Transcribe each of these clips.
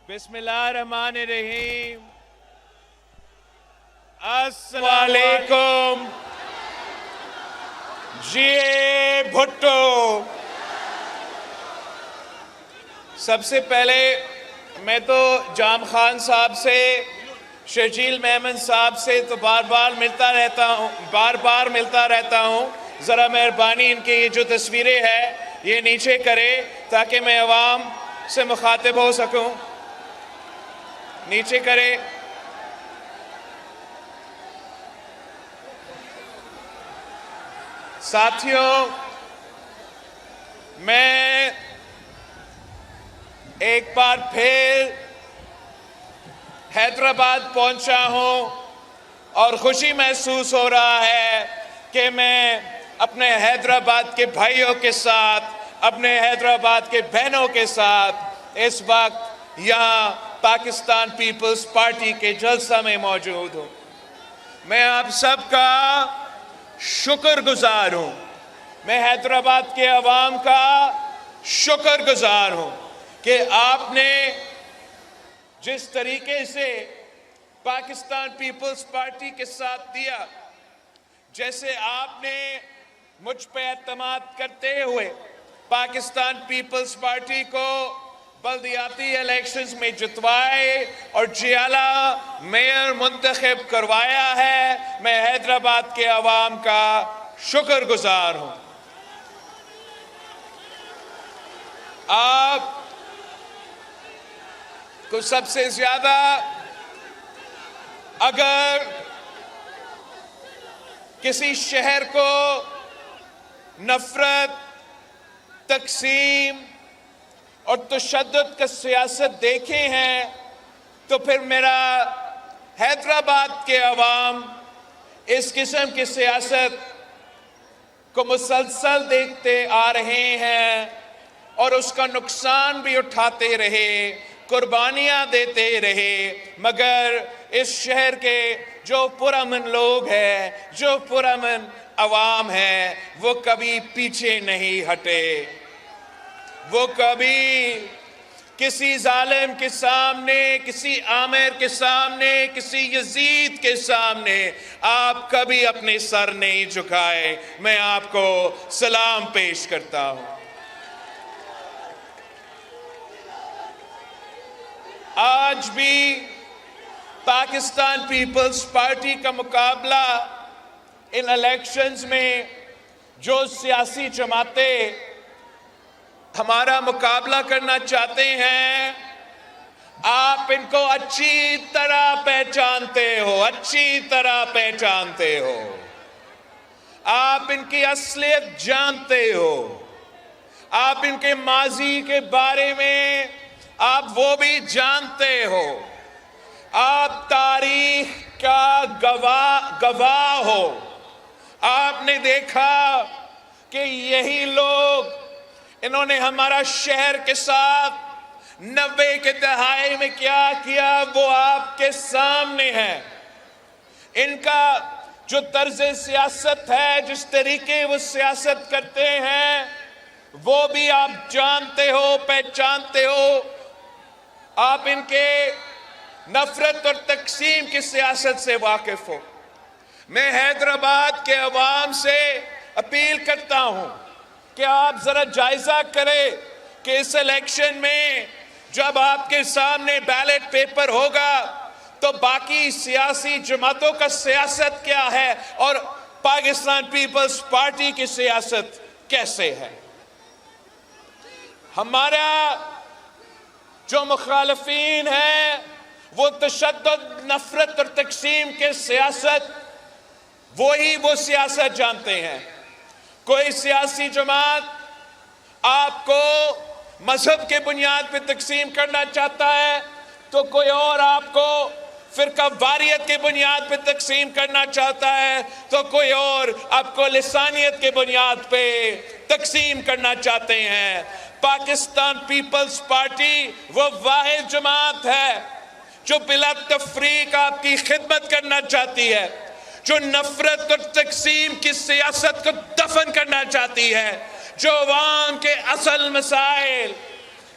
بسم اللہ الرحمن الرحیم۔ السلام علیکم۔ جی بھٹو، سب سے پہلے میں تو جام خان صاحب سے، شرجیل میمن صاحب سے تو بار بار ملتا رہتا ہوں۔ ذرا مہربانی ان کی یہ جو تصویریں ہیں یہ نیچے کرے تاکہ میں عوام سے مخاطب ہو سکوں۔ نیچے کرے۔ ساتھیوں، میں ایک بار پھر حیدرآباد پہنچا ہوں اور خوشی محسوس ہو رہا ہے کہ میں اپنے حیدرآباد کے بھائیوں کے ساتھ، اپنے حیدرآباد کے بہنوں کے ساتھ اس وقت یہاں پاکستان پیپلز پارٹی کے جلسہ میں موجود ہوں۔ میں آپ سب کا شکر گزار ہوں، میں حیدرآباد کے عوام کا شکر گزار ہوں کہ آپ نے جس طریقے سے پاکستان پیپلز پارٹی کے ساتھ دیا، جیسے آپ نے مجھ پہ اعتماد کرتے ہوئے پاکستان پیپلز پارٹی کو بلدیاتی الیکشنز میں جتوائے اور جیالہ میئر منتخب کروایا ہے، میں حیدرآباد کے عوام کا شکر گزار ہوں۔ آپ کو سب سے زیادہ اگر کسی شہر کو نفرت، تقسیم اور تشدد کا سیاست دیکھے ہیں تو پھر میرا حیدرآباد کے عوام اس قسم کی سیاست کو مسلسل دیکھتے آ رہے ہیں اور اس کا نقصان بھی اٹھاتے رہے، قربانیاں دیتے رہے، مگر اس شہر کے جو پرامن لوگ ہیں، جو پرامن عوام ہیں، وہ کبھی پیچھے نہیں ہٹے۔ وہ کبھی کسی ظالم کے سامنے، کسی عامر کے سامنے، کسی یزید کے سامنے آپ کبھی اپنے سر نہیں جھکائے۔ میں آپ کو سلام پیش کرتا ہوں۔ آج بھی پاکستان پیپلز پارٹی کا مقابلہ ان الیکشنز میں جو سیاسی جماعتیں ہمارا مقابلہ کرنا چاہتے ہیں، آپ ان کو اچھی طرح پہچانتے ہو، اچھی طرح پہچانتے ہو۔ آپ ان کی اصلیت جانتے ہو، آپ ان کے ماضی کے بارے میں آپ وہ بھی جانتے ہو، آپ تاریخ کا گواہ ہو۔ آپ نے دیکھا کہ یہی لوگ، انہوں نے ہمارا شہر کے ساتھ 90 کے دہائی میں کیا کیا وہ آپ کے سامنے ہے۔ ان کا جو طرز سیاست ہے، جس طریقے وہ سیاست کرتے ہیں، وہ بھی آپ جانتے ہو، پہچانتے ہو۔ آپ ان کے نفرت اور تقسیم کی سیاست سے واقف ہو۔ میں حیدرآباد کے عوام سے اپیل کرتا ہوں کہ آپ ذرا جائزہ کریں کہ اس الیکشن میں جب آپ کے سامنے بیلٹ پیپر ہوگا تو باقی سیاسی جماعتوں کا سیاست کیا ہے اور پاکستان پیپلز پارٹی کی سیاست کیسے ہے۔ ہمارا جو مخالفین ہیں وہ تشدد، نفرت اور تقسیم کے سیاست، وہ سیاست جانتے ہیں۔ کوئی سیاسی جماعت آپ کو مذہب کے بنیاد پہ تقسیم کرنا چاہتا ہے تو کوئی اور آپ کو فرقہ واریت کے بنیاد پہ تقسیم کرنا چاہتا ہے تو کوئی اور آپ کو لسانیت کے بنیاد پہ تقسیم کرنا چاہتے ہیں۔ پاکستان پیپلز پارٹی وہ واحد جماعت ہے جو بلا تفریق آپ کی خدمت کرنا چاہتی ہے، جو نفرت اور تقسیم کی سیاست کو دفن کرنا چاہتی ہے، جو عوام کے اصل مسائل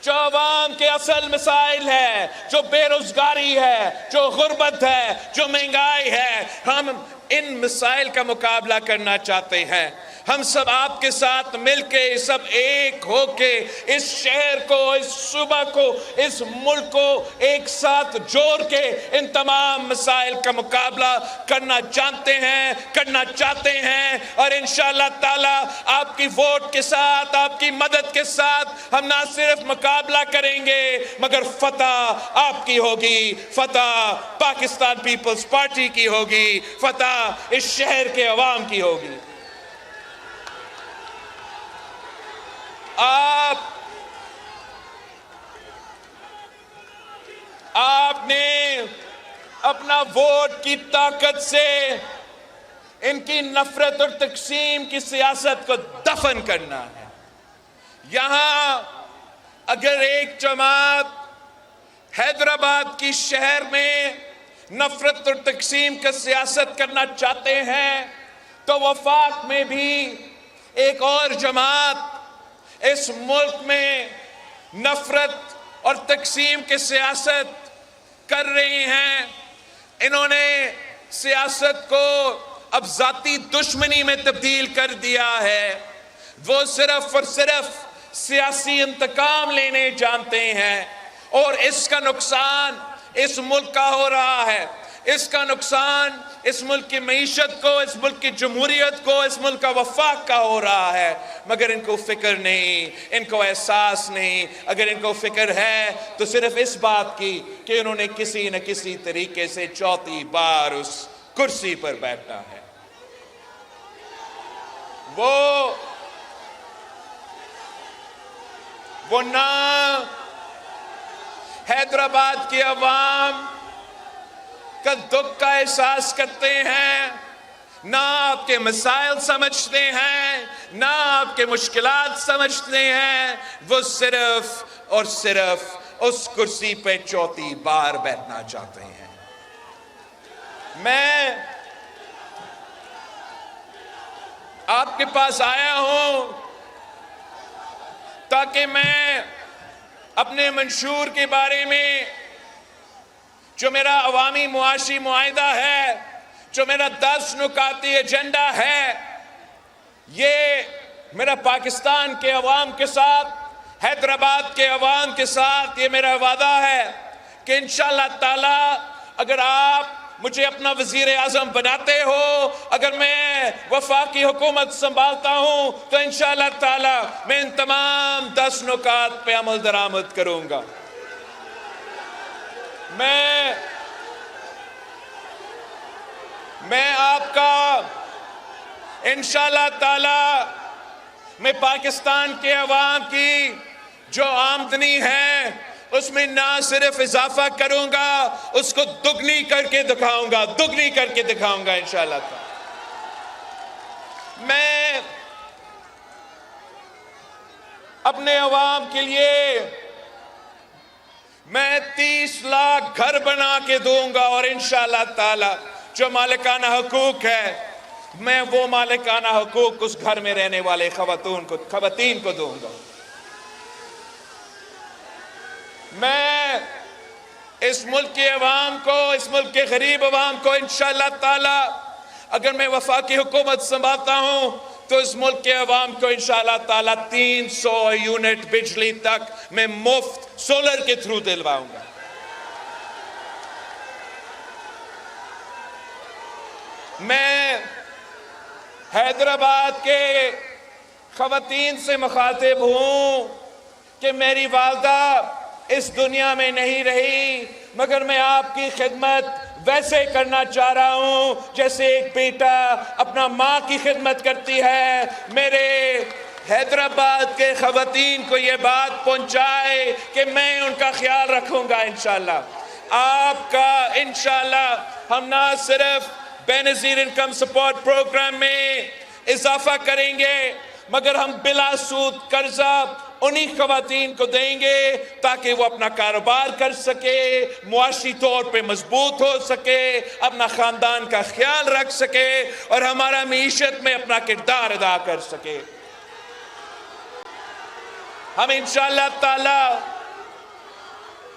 جو عوام کے اصل مسائل ہے، جو بے روزگاری ہے، جو غربت ہے، جو مہنگائی ہے، ہم ان مسائل کا مقابلہ کرنا چاہتے ہیں۔ ہم سب آپ کے ساتھ مل کے، سب ایک ہو کے اس شہر کو، اس صوبہ کو، اس ملک کو ایک ساتھ جوڑ کے ان تمام مسائل کا مقابلہ کرنا جانتے ہیں، کرنا چاہتے ہیں، اور انشاءاللہ تعالی آپ کی ووٹ کے ساتھ، آپ کی مدد کے ساتھ ہم نہ صرف مقابلہ کریں گے مگر فتح آپ کی ہوگی، فتح پاکستان پیپلز پارٹی کی ہوگی، فتح اس شہر کے عوام کی ہوگی۔ آپ نے اپنا ووٹ کی طاقت سے ان کی نفرت اور تقسیم کی سیاست کو دفن کرنا ہے۔ یہاں اگر ایک جماعت حیدرآباد کی شہر میں نفرت اور تقسیم کا سیاست کرنا چاہتے ہیں تو وفاق میں بھی ایک اور جماعت اس ملک میں نفرت اور تقسیم کے سیاست کر رہی ہیں۔ انہوں نے سیاست کو اب ذاتی دشمنی میں تبدیل کر دیا ہے۔ وہ صرف اور صرف سیاسی انتقام لینے جانتے ہیں، اور اس کا نقصان اس ملک کا ہو رہا ہے۔ اس کا نقصان اس ملک کی معیشت کو، اس ملک کی جمہوریت کو، اس ملک کا وفاق کا ہو رہا ہے، مگر ان کو فکر نہیں، ان کو احساس نہیں۔ اگر ان کو فکر ہے تو صرف اس بات کی کہ انہوں نے کسی نہ کسی طریقے سے چوتھی بار اس کرسی پر بیٹھنا ہے۔ وہ نہ حیدرآباد کے عوام کا دکھ کا احساس کرتے ہیں، نہ آپ کے مسائل سمجھتے ہیں، نہ آپ کے مشکلات سمجھتے ہیں۔ وہ صرف اور صرف اس کرسی پہ چوتھی بار بیٹھنا چاہتے ہیں۔ میں آپ کے پاس آیا ہوں تاکہ میں اپنے منشور کے بارے میں، جو میرا عوامی معاشی معاہدہ ہے، جو میرا 10 نکاتی ایجنڈا ہے، یہ میرا پاکستان کے عوام کے ساتھ، حیدرآباد کے عوام کے ساتھ یہ میرا وعدہ ہے کہ انشاءاللہ تعالی اگر آپ مجھے اپنا وزیر اعظم بناتے ہو، اگر میں وفاقی حکومت سنبھالتا ہوں، تو انشاءاللہ تعالی میں ان تمام 10 نکات پہ عمل درآمد کروں گا۔ میں آپ کا انشاءاللہ تعالی میں پاکستان کے عوام کی جو آمدنی ہے اس میں نہ صرف اضافہ کروں گا، اس کو دگنی کر کے دکھاؤں گا، دگنی کر کے دکھاؤں گا انشاءاللہ تعالی۔ میں اپنے عوام کے لیے میں 30 لاکھ گھر بنا کے دوں گا، اور انشاءاللہ تعالی جو مالکانہ حقوق ہے میں وہ مالکانہ حقوق اس گھر میں رہنے والے خواتین کو دوں گا۔ میں اس ملک کے عوام کو، اس ملک کے غریب عوام کو انشاءاللہ تعالی اگر میں وفاقی حکومت سنبھالتا ہوں تو اس ملک کے عوام کو انشاءاللہ تعالی 300 یونٹ بجلی تک میں مفت سولر کے تھرو دلواؤں گا۔ میں حیدرآباد کے خواتین سے مخاطب ہوں کہ میری والدہ اس دنیا میں نہیں رہی، مگر میں آپ کی خدمت ویسے کرنا چاہ رہا ہوں جیسے ایک بیٹا اپنا ماں کی خدمت کرتی ہے۔ میرے حیدرآباد کے خواتین کو یہ بات پہنچائے کہ میں ان کا خیال رکھوں گا انشاءاللہ۔ آپ کا انشاءاللہ ہم نہ صرف بے نظیر انکم سپورٹ پروگرام میں اضافہ کریں گے مگر ہم بلا سود قرضہ انہی خواتین کو دیں گے تاکہ وہ اپنا کاروبار کر سکے، معاشی طور پہ مضبوط ہو سکے، اپنا خاندان کا خیال رکھ سکے اور ہمارا معیشت میں اپنا کردار ادا کر سکے۔ ہم انشاءاللہ تعالی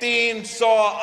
300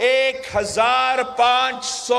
1500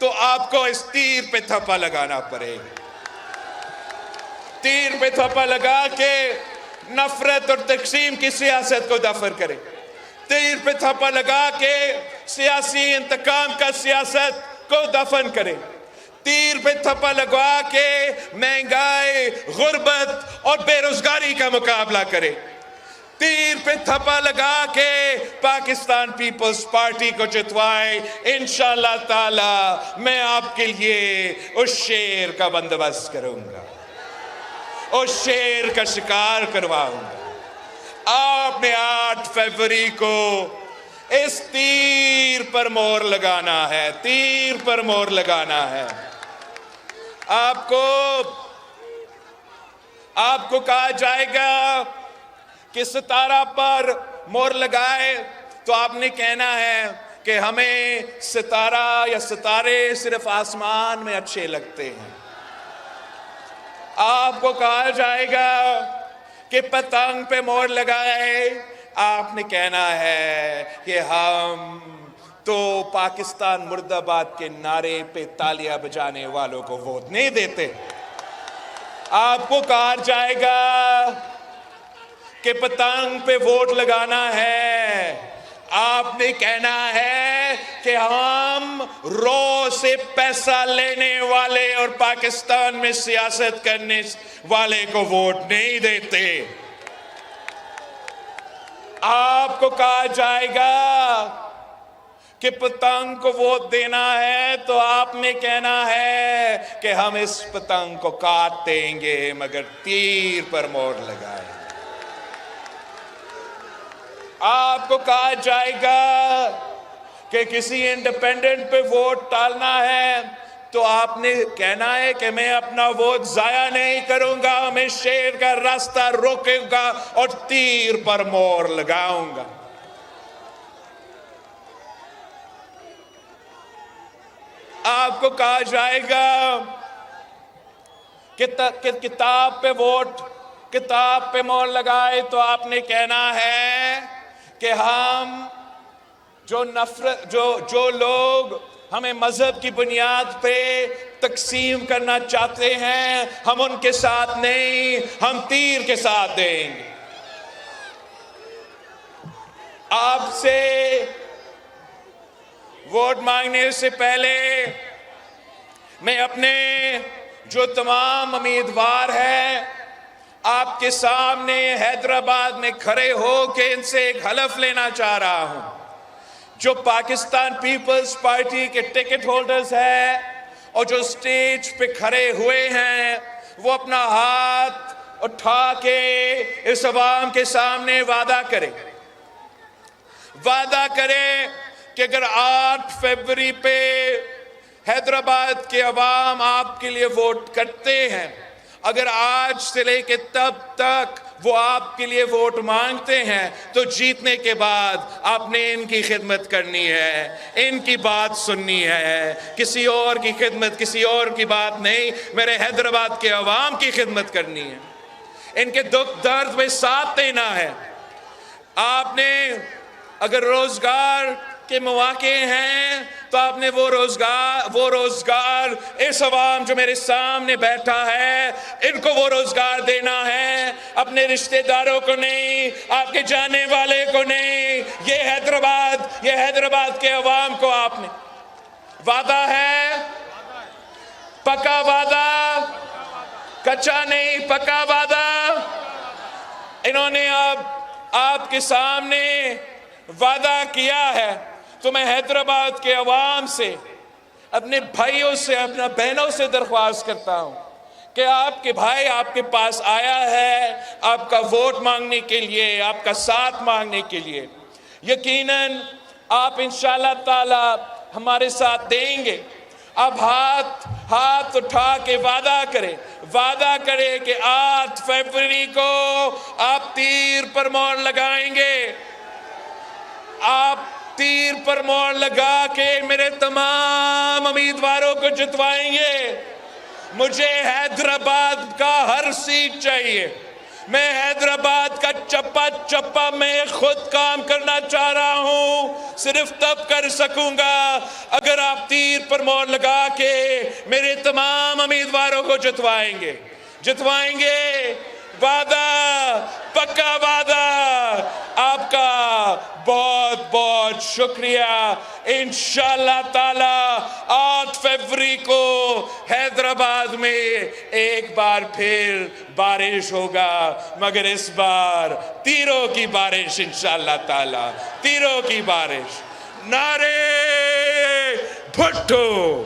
تو آپ کو اس تیر پہ تھپا لگانا پڑے گا. تیر پہ تھپا لگا کے نفرت اور تقسیم کی سیاست کو دفن کرے. تیر پہ تھپا لگا کے سیاسی انتقام کا سیاست کو دفن کرے. تیر پہ تھپا لگا کے مہنگائی، غربت اور بے روزگاری کا مقابلہ کرے. تیر پہ تھپا لگا کے پاکستان پیپلز پارٹی کو جتوائے. انشاءاللہ تعالی میں آپ کے لیے اس شیر کا بندوبست کروں گا، اس شیر کا شکار کرواؤں گا. آپ نے 8 فروری کو اس تیر پر مور لگانا ہے، تیر پر مور لگانا ہے. آپ کو کہا جائے گا کہ ستارہ پر مور لگائے تو آپ نے کہنا ہے کہ ہمیں ستارہ یا ستارے صرف آسمان میں اچھے لگتے ہیں. آپ کو کہا جائے گا کہ پتنگ پہ مور لگائے، آپ نے کہنا ہے کہ ہم تو پاکستان مرد آباد کے نعرے پہ تالیاں بجانے والوں کو ووٹ نہیں دیتے. آپ کو کہا جائے گا کہ پتنگ پہ ووٹ لگانا ہے، آپ نے کہنا ہے کہ ہم رو سے پیسہ لینے والے اور پاکستان میں سیاست کرنے والے کو ووٹ نہیں دیتے. آپ کو کہا جائے گا کہ پتنگ کو ووٹ دینا ہے تو آپ نے کہنا ہے کہ ہم اس پتنگ کو کاٹ دیں گے مگر تیر پر مور لگائیں. آپ کو کہا جائے گا کہ کسی انڈیپینڈنٹ پہ ووٹ ڈالنا ہے تو آپ نے کہنا ہے کہ میں اپنا ووٹ ضائع نہیں کروں گا، میں شیر کا راستہ روکوں گا اور تیر پر مور لگاؤں گا. آپ کو کہا جائے گا کہ کتاب پہ مور لگائے تو آپ نے کہنا ہے کہ ہم جو لوگ ہمیں مذہب کی بنیاد پہ تقسیم کرنا چاہتے ہیں ہم ان کے ساتھ نہیں، ہم تیر کے ساتھ دیں گے. آپ سے ووٹ مانگنے سے پہلے میں اپنے جو تمام امیدوار ہیں آپ کے سامنے حیدرآباد میں کھڑے ہو کے ان سے ایک حلف لینا چاہ رہا ہوں. جو پاکستان پیپلز پارٹی کے ٹکٹ ہولڈرز ہیں اور جو سٹیج پہ کھڑے ہوئے ہیں وہ اپنا ہاتھ اٹھا کے اس عوام کے سامنے وعدہ کرے کہ اگر 8 فروری پہ حیدرآباد کے عوام آپ کے لیے ووٹ کرتے ہیں، اگر آج سے لے کے تب تک وہ آپ کے لیے ووٹ مانگتے ہیں تو جیتنے کے بعد آپ نے ان کی خدمت کرنی ہے، ان کی بات سننی ہے، کسی اور کی خدمت، کسی اور کی بات نہیں، میرے حیدرآباد کے عوام کی خدمت کرنی ہے، ان کے دکھ درد میں ساتھ دینا ہے. آپ نے اگر روزگار کے مواقع ہیں تو آپ نے وہ روزگار اس عوام جو میرے سامنے بیٹھا ہے ان کو وہ روزگار دینا ہے، اپنے رشتہ داروں کو نہیں، آپ کے جانے والے کو نہیں. یہ حیدرآباد کے عوام کو آپ نے وعدہ ہے، پکا وعدہ، کچا نہیں، پکا وعدہ. انہوں نے اب آپ کے سامنے وعدہ کیا ہے تو میں حیدرآباد کے عوام سے، اپنے بھائیوں سے، اپنا بہنوں سے درخواست کرتا ہوں کہ آپ کے بھائی آپ کے پاس آیا ہے آپ کا ووٹ مانگنے کے لیے، آپ کا ساتھ مانگنے کے لیے. یقیناً آپ انشاءاللہ تعالی ہمارے ساتھ دیں گے. اب ہاتھ اٹھا کے وعدہ کرے کہ 8 فروری کو آپ تیر پر مور لگائیں گے. آپ تیر پر مور لگا کے میرے تمام امیدواروں کو جتوائیں گے. مجھے حیدرآباد کا ہر سیٹ چاہیے، میں حیدرآباد کا چپا چپا میں خود کام کرنا چاہ رہا ہوں، صرف تب کر سکوں گا اگر آپ تیر پر مور لگا کے میرے تمام امیدواروں کو جتوائیں گے۔ وعدہ، پکا وعدہ۔ آپ کا بہت بہت شکریہ۔ انشاءاللہ تعالی 8 فروری کو حیدرآباد میں ایک بار پھر بارش ہوگا، مگر اس بار تیروں کی بارش، انشاءاللہ تعالی تیروں کی بارش۔ نعرے بھٹو۔